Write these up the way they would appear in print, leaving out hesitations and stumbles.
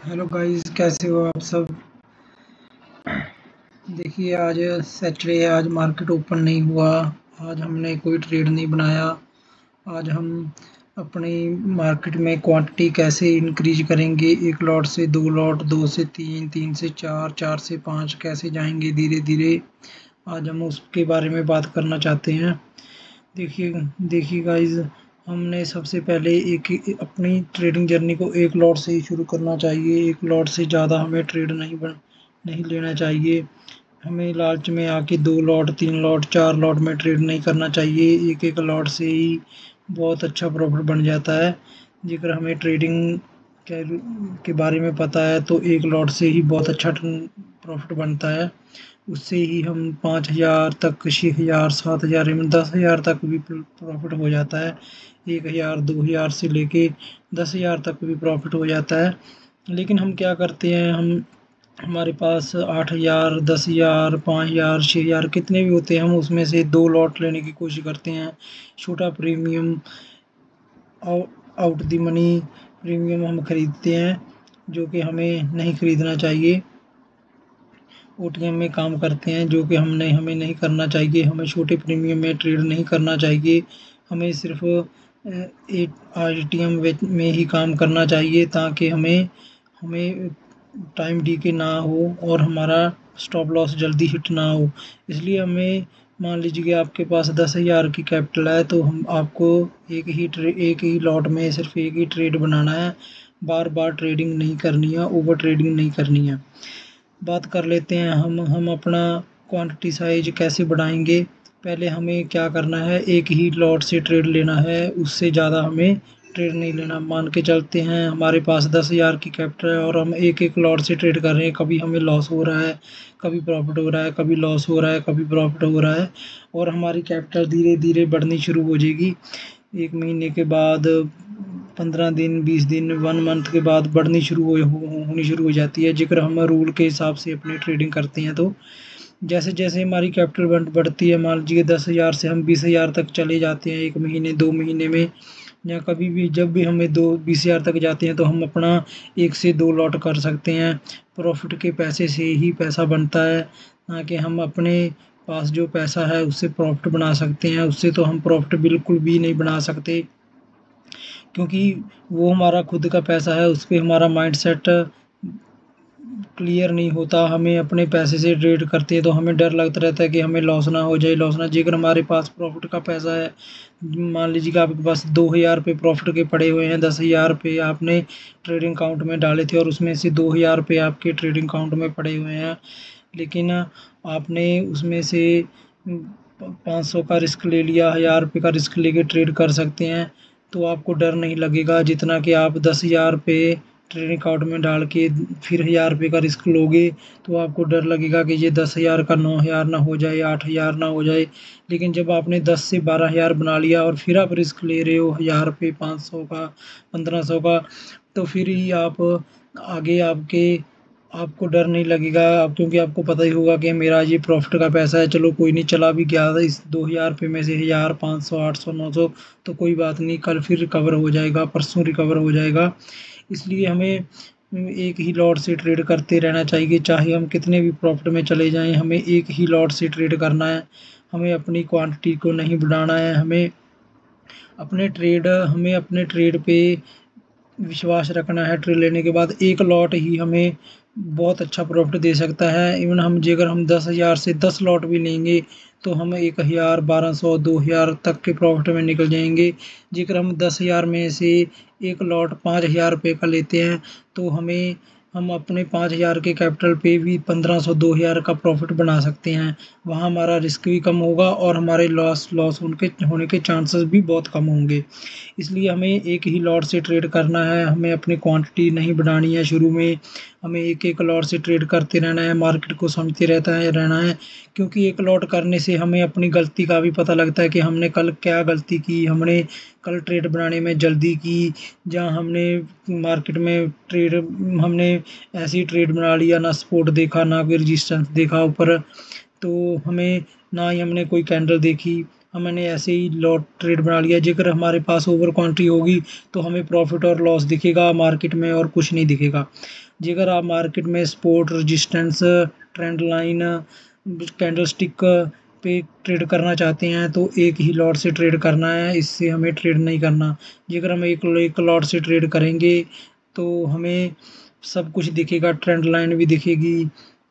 Hello guys, कैसे हो आप सब। देखिए, आज सैटरडे है, आज मार्केट ओपन नहीं हुआ। आज हमने कोई ट्रेड नहीं बनाया। आज हम अपनी मार्केट में क्वांटिटी कैसे इंक्रीज करेंगे, एक लॉट से दो लॉट, दो से तीन, तीन से चार, चार से पाँच कैसे जाएंगे धीरे धीरे, आज हम उसके बारे में बात करना चाहते हैं। देखिए देखिए गाइस, हमने सबसे पहले एक अपनी ट्रेडिंग जर्नी को एक लॉट से ही शुरू करना चाहिए। एक लॉट से ज़्यादा हमें ट्रेड नहीं लेना चाहिए। हमें लालच में आके दो लॉट, तीन लॉट, चार लॉट में ट्रेड नहीं करना चाहिए। एक एक लॉट से ही बहुत अच्छा प्रॉफिट बन जाता है। जेकर हमें ट्रेडिंग के के बारे में पता है तो एक लॉट से ही बहुत अच्छा प्रॉफिट बनता है। उससे ही हम 5,000 तक, 6,000, 7,000, एवं 10,000 तक भी प्रॉफिट हो जाता है। 1,000, 2,000 से लेके 10,000 तक भी प्रॉफिट हो जाता है। लेकिन हम क्या करते हैं, हमारे पास 8,000, 10,000, 5,000, 6,000 कितने भी होते हैं, हम उसमें से दो लॉट लेने की कोशिश करते हैं। छोटा premium, out the money premium हम खरीदते हैं, जो कि हमें नहीं खरीदना चाहिए। ओटीएम में काम करते हैं, जो कि हमें नहीं करना चाहिए। हमें छोटे प्रीमियम में ट्रेड नहीं करना चाहिए। हमें सिर्फ एक आरटीएम में ही काम करना चाहिए, ताकि हमें हमें टाइम डीके ना हो और हमारा स्टॉप लॉस जल्दी हिट ना हो। इसलिए हमें, मान लीजिए कि आपके पास 10,000 की कैपिटल है, तो हम आपको एक ही लॉट में सिर्फ एक ही ट्रेड बनाना है। बार बार ट्रेडिंग नहीं करनी है, ओवर ट्रेडिंग नहीं करनी है। बात कर लेते हैं हम अपना क्वांटिटी साइज कैसे बढ़ाएंगे। पहले हमें क्या करना है, एक ही लॉट से ट्रेड लेना है, उससे ज़्यादा हमें ट्रेड नहीं लेना। मान के चलते हैं हमारे पास 10,000 की कैपिटल है और हम एक एक लॉट से ट्रेड कर रहे हैं। कभी हमें लॉस हो रहा है, कभी प्रॉफिट हो रहा है, कभी लॉस हो रहा है, कभी प्रॉफिट हो रहा है, और हमारी कैपिटल धीरे धीरे बढ़नी शुरू हो जाएगी। 1 महीने के बाद, 15 दिन, 20 दिन, 1 मंथ के बाद बढ़नी शुरू होनी शुरू हो जाती है। जेकर हम रूल के हिसाब से अपनी ट्रेडिंग करते हैं, तो जैसे जैसे हमारी कैपिटल बढ़ती है, मान लीजिए 10,000 से हम 20,000 तक चले जाते हैं 1 महीने, 2 महीने में, या कभी भी जब भी हमें 20,000 तक जाते हैं, तो हम अपना 1 से 2 लॉट कर सकते हैं। प्रॉफिट के पैसे से ही पैसा बनता है, ना कि हम अपने पास जो पैसा है उससे प्रॉफिट बना सकते हैं। उससे तो हम प्रॉफिट बिल्कुल भी नहीं बना सकते, क्योंकि वो हमारा खुद का पैसा है। उस पे हमारा माइंडसेट क्लियर नहीं होता। हमें अपने पैसे से ट्रेड करते हैं तो हमें डर लगता रहता है कि हमें लॉस ना हो जाए, लॉस ना। जेकर हमारे पास प्रॉफिट का पैसा है, मान लीजिए कि आपके पास 2,000 रुपये प्रॉफिट के पड़े हुए हैं, 10,000 रुपये आपने ट्रेडिंग अकाउंट में डाले थे और उसमें से 2,000 रुपये आपके ट्रेडिंग अकाउंट में पड़े हुए हैं, लेकिन आपने उसमें से 500 का रिस्क ले लिया, 1,000 रुपये का रिस्क लेके ट्रेड कर सकते हैं। तो आपको डर नहीं लगेगा, जितना कि आप 10,000 रुपये ट्रेडिंग अकाउंट में डाल के फिर 1,000 रुपये का रिस्क लोगे, तो आपको डर लगेगा कि ये 10,000 का 9,000 ना हो जाए, 8,000 ना हो जाए। लेकिन जब आपने 10 से 12,000 बना लिया और फिर आप रिस्क ले रहे हो 1,000 रुपये, 500 का, 1,500 का, तो फिर ही आप आगे आपको डर नहीं लगेगा। अब क्योंकि आपको पता ही होगा कि मेरा ये प्रॉफिट का पैसा है, चलो कोई नहीं, चला भी गया था इस 2,000 रुपये में से 1,000, 500, 800, 900, तो कोई बात नहीं, कल फिर रिकवर हो जाएगा, परसों रिकवर हो जाएगा। इसलिए हमें एक ही लॉट से ट्रेड करते रहना चाहिए। चाहे हम कितने भी प्रॉफिट में चले जाएं, हमें एक ही लॉट से ट्रेड करना है। हमें अपनी क्वांटिटी को नहीं बढ़ाना है। हमें अपने ट्रेड पे विश्वास रखना है। ट्रेड लेने के बाद एक लॉट ही हमें बहुत अच्छा प्रॉफिट दे सकता है। इवन अगर हम 10,000 से 10 लॉट भी लेंगे, तो हम 1,000, 1,200, 2,000 तक के प्रॉफिट में निकल जाएंगे। जेकर हम 10,000 में से एक लॉट 5,000 रुपये का लेते हैं, तो हम अपने 5,000 के कैपिटल पे भी 1,500, 2,000 का प्रॉफिट बना सकते हैं। वहाँ हमारा रिस्क भी कम होगा और हमारे लॉस होने के चांसेस भी बहुत कम होंगे। इसलिए हमें एक ही लॉट से ट्रेड करना है। हमें अपनी क्वांटिटी नहीं बढ़ानी है शुरू में। हमें एक एक लॉट से ट्रेड करते रहना है, मार्केट को समझते रहना है। क्योंकि एक लॉट करने से हमें अपनी गलती का भी पता लगता है कि हमने कल क्या गलती की। हमने कल ट्रेड बनाने में जल्दी की, जहाँ हमने मार्केट में हमने ऐसी ट्रेड बना लिया, ना सपोर्ट देखा, ना कोई रजिस्टेंस देखा ऊपर, तो हमें ना ही हमने कोई कैंडल देखी, हमने ऐसे ही लॉट ट्रेड बना लिया। जेकर हमारे पास ओवर क्वांटिटी होगी तो हमें प्रॉफिट और लॉस दिखेगा मार्केट में और कुछ नहीं दिखेगा। जेकर आप मार्केट में support, resistance, trend line, candlestick पे ट्रेड करना चाहते हैं तो एक ही लॉट से ट्रेड करना है, इससे हमें ट्रेड नहीं करना। जेकर हम एक लॉट से ट्रेड करेंगे तो हमें सब कुछ दिखेगा, ट्रेंड लाइन भी दिखेगी,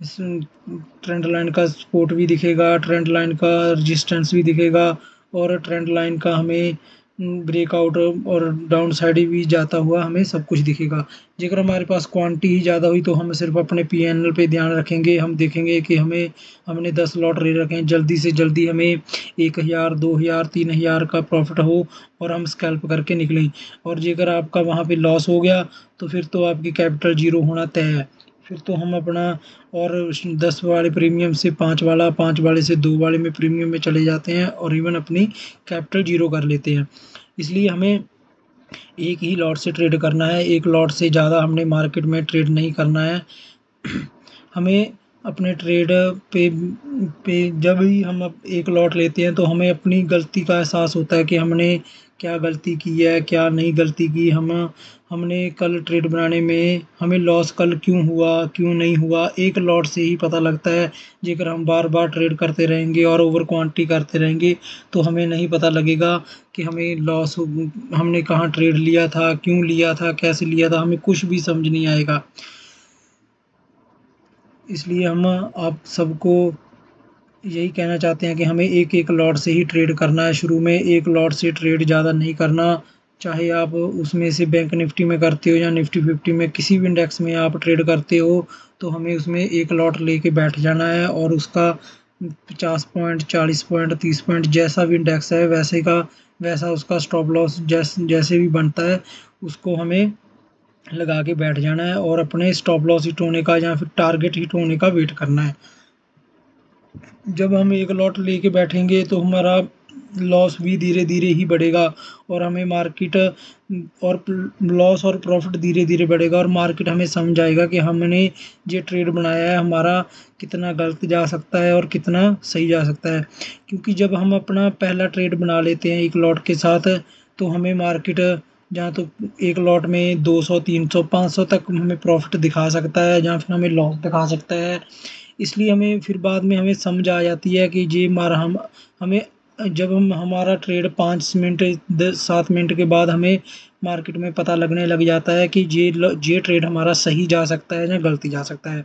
ट्रेंड लाइन का सपोर्ट भी दिखेगा, ट्रेंड लाइन का रेजिस्टेंस भी दिखेगा और ट्रेंड लाइन का हमें ब्रेकआउट और डाउन साइड भी जाता हुआ हमें सब कुछ दिखेगा। जेकर हमारे पास क्वांटिटी ही ज़्यादा हुई तो हम सिर्फ अपने पीएनएल पे ध्यान रखेंगे। हम देखेंगे कि हमने 10 लॉट ले रखे हैं, जल्दी से जल्दी हमें 1000, 2000, 3000 का प्रॉफिट हो और हम स्कैल्प करके निकलें। और जेकर आपका वहाँ पे लॉस हो गया तो फिर तो आपकी कैपिटल ज़ीरो होना तय है। फिर तो हम अपना और 10 वाले प्रीमियम से 5 वाला, 5 वाले से 2 वाले में प्रीमियम में चले जाते हैं और इवन अपनी कैपिटल ज़ीरो कर लेते हैं। इसलिए हमें एक ही लॉट से ट्रेड करना है, एक लॉट से ज़्यादा हमने मार्केट में ट्रेड नहीं करना है। हमें अपने ट्रेड पे जब भी हम एक लॉट लेते हैं तो हमें अपनी गलती का एहसास होता है कि हमने क्या गलती की है, क्या नहीं गलती की। हमने कल ट्रेड बनाने में हमें लॉस कल क्यों हुआ, क्यों नहीं हुआ, एक लॉट से ही पता लगता है। जेकर हम बार बार ट्रेड करते रहेंगे और ओवर क्वांटिटी करते रहेंगे तो हमें नहीं पता लगेगा कि हमें लॉस हमने कहाँ ट्रेड लिया था, क्यों लिया था, कैसे लिया था, हमें कुछ भी समझ नहीं आएगा। इसलिए हम आप सबको यही कहना चाहते हैं कि हमें एक एक लॉट से ही ट्रेड करना है। शुरू में एक लॉट से ट्रेड ज़्यादा नहीं करना, चाहे आप उसमें से बैंक निफ्टी में करते हो या निफ्टी 50 में, किसी भी इंडेक्स में आप ट्रेड करते हो तो हमें उसमें एक लॉट लेके बैठ जाना है और उसका 50 पॉइंट, 40 पॉइंट, 30 पॉइंट जैसा भी इंडेक्स है वैसा उसका स्टॉप लॉस जैसे भी बनता है उसको हमें लगा के बैठ जाना है और अपने स्टॉप लॉस हिट होने का या फिर टारगेट हिट होने का वेट करना है। जब हम एक लॉट लेके बैठेंगे तो हमारा लॉस भी धीरे धीरे ही बढ़ेगा और हमें मार्केट और लॉस और प्रॉफिट धीरे धीरे बढ़ेगा और मार्केट हमें समझ आएगा कि हमने ये ट्रेड बनाया है हमारा कितना गलत जा सकता है और कितना सही जा सकता है। क्योंकि जब हम अपना पहला ट्रेड बना लेते हैं एक लॉट के साथ तो हमें मार्केट जहाँ तो एक लॉट में 200, 300, 500 तक हमें प्रॉफिट दिखा सकता है, जहाँ फिर हमें लॉस दिखा सकता है। इसलिए हमें फिर बाद में हमें समझ आ जाती है कि ये हमारा हमें जब हम हमारा ट्रेड 5 मिनट 7 मिनट के बाद हमें मार्केट में पता लगने लग जाता है कि ये ट्रेड हमारा सही जा सकता है या गलती जा सकता है।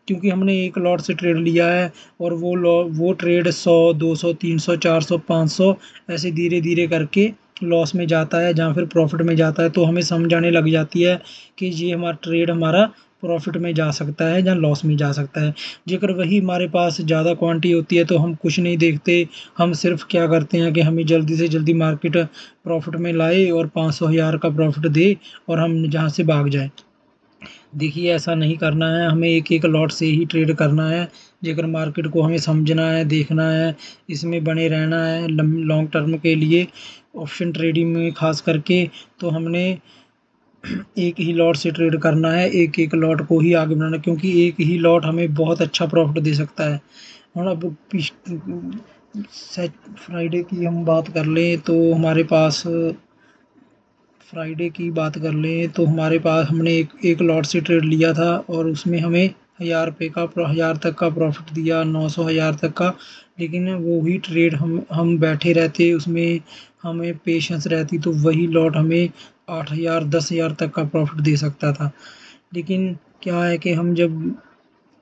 क्योंकि हमने एक लॉट से ट्रेड लिया है और वो ट्रेड 100, 200, 300, 400, 500 ऐसे धीरे धीरे करके लॉस में जाता है जहाँ फिर प्रॉफिट में जाता है। तो हमें समझ आने लग जाती है कि ये हमारा ट्रेड हमारा प्रॉफिट में जा सकता है या लॉस में जा सकता है। जेकर वही हमारे पास ज़्यादा क्वांटिटी होती है तो हम कुछ नहीं देखते, हम सिर्फ क्या करते हैं कि हमें जल्दी से जल्दी मार्केट प्रॉफिट में लाए और 500 हज़ार का प्रॉफिट दे और हम जहाँ से भाग जाए। देखिए ऐसा नहीं करना है, हमें एक एक लॉट से ही ट्रेड करना है। जेकर मार्केट को हमें समझना है, देखना है, इसमें बने रहना है लॉन्ग टर्म के लिए ऑप्शन ट्रेडिंग में खास करके, तो हमने एक ही लॉट से ट्रेड करना है, एक एक लॉट को ही आगे बढ़ाना है क्योंकि एक ही लॉट हमें बहुत अच्छा प्रॉफिट दे सकता है। और अब फ्राइडे की हम बात कर लें तो हमारे पास फ्राइडे की बात कर लें तो हमारे पास हमने एक लॉट से ट्रेड लिया था और उसमें हमें 1000 तक का प्रॉफिट दिया, 900 हज़ार तक का। लेकिन वो ही ट्रेड हम बैठे रहते उसमें, हमें पेशेंस रहती तो वही लॉट हमें 8000, 10,000 तक का प्रॉफिट दे सकता था। लेकिन क्या है कि हम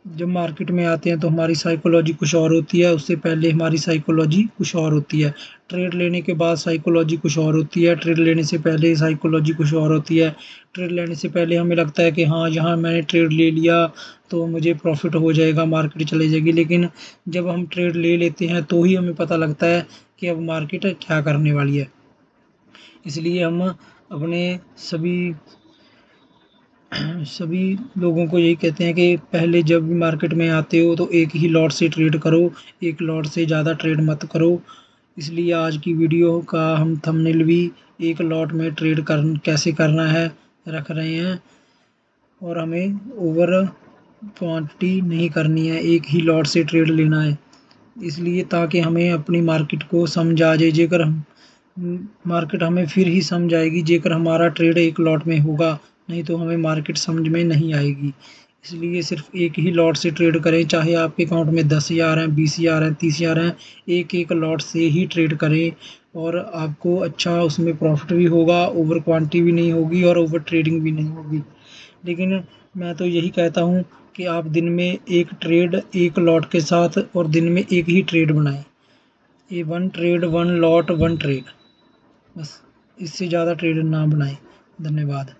जब मार्केट में आते हैं तो हमारी साइकोलॉजी कुछ और होती है, उससे पहले हमारी साइकोलॉजी कुछ और होती है। ट्रेड लेने के बाद साइकोलॉजी कुछ और होती है, ट्रेड लेने से पहले साइकोलॉजी कुछ और होती है। ट्रेड लेने से पहले हमें लगता है कि हाँ यहाँ मैंने ट्रेड ले लिया तो मुझे प्रॉफिट हो जाएगा, मार्केट चली जाएगी। लेकिन जब हम ट्रेड ले लेते हैं तो ही हमें पता लगता है कि अब मार्केट क्या करने वाली है। इसलिए हम अपने सभी लोगों को यही कहते हैं कि पहले जब भी मार्केट में आते हो तो एक ही लॉट से ट्रेड करो, एक लॉट से ज़्यादा ट्रेड मत करो। इसलिए आज की वीडियो का हम थंबनेल भी एक लॉट में ट्रेड कैसे करना है रख रहे हैं और हमें ओवर क्वांटिटी नहीं करनी है, एक ही लॉट से ट्रेड लेना है। इसलिए ताकि हमें अपनी मार्केट को समझ आ जाए। जेकर हम मार्केट हमें फिर ही समझ आएगी जेकर हमारा ट्रेड एक लॉट में होगा, नहीं तो हमें मार्केट समझ में नहीं आएगी। इसलिए सिर्फ एक ही लॉट से ट्रेड करें, चाहे आपके अकाउंट में 10,000 हैं, 20,000 हैं, 30,000 हैं, एक लॉट से ही ट्रेड करें और आपको अच्छा उसमें प्रॉफिट भी होगा, ओवर क्वांटिटी भी नहीं होगी और ओवर ट्रेडिंग भी नहीं होगी। लेकिन मैं तो यही कहता हूँ कि आप दिन में एक ट्रेड एक लॉट के साथ और दिन में एक ही ट्रेड बनाएं। ये 1 ट्रेड 1 लॉट 1 ट्रेड, बस इससे ज़्यादा ट्रेड ना बनाएं। धन्यवाद।